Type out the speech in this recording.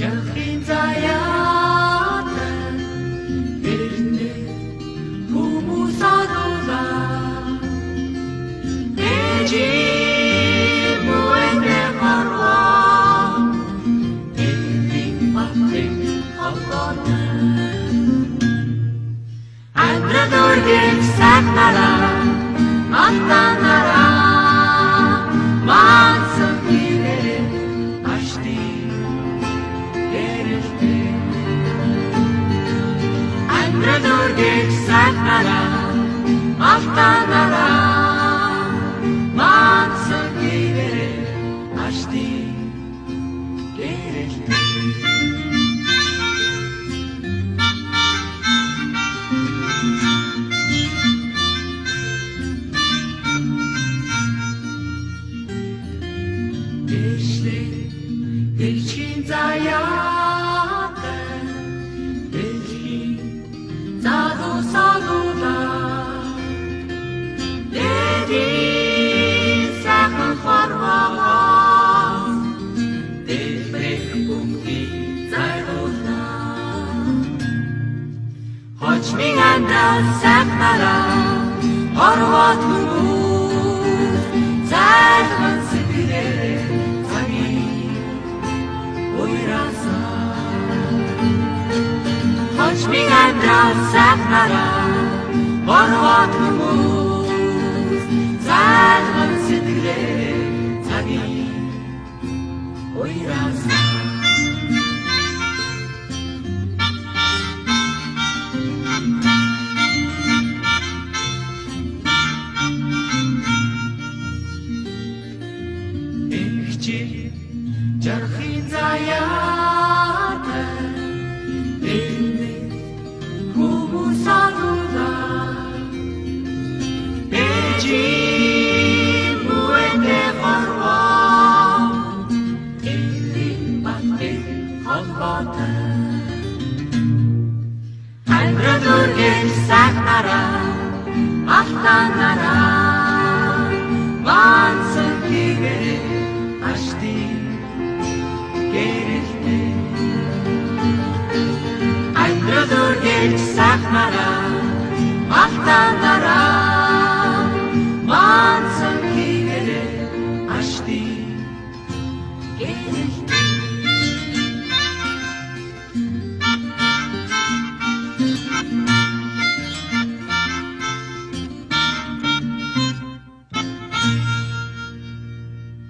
Жахын заяатан эрдэнэ хүмүүс оруулаа ээжи бүэндэ харваа эвийн батрын холбоотой амьдрал үргэлж сахнараа алтанараа мансан хивээрээ ашти Andradurgek saknara, altanara, mansa givere, ashti gerekli. İşte geçin zayaten, Zagu saguda, ledi sakın farvaz, devrek bumki zayruda. Hoç minganda saknara, horvat humus, zaygın sipire, zagi uyrasa. Hoç minganda saknara, horvat humus, zaygın sipire, zagi uyrasa. Жархын заяатан эрдэнэ хүмүүс оруулаа ээжи бүэндэ харваа эвийн батрын холбоотой амьдрал үргэлж сахнараа алтанараа мансан хивээрээ ашти gerekli. Andradurgek saknara, altanara,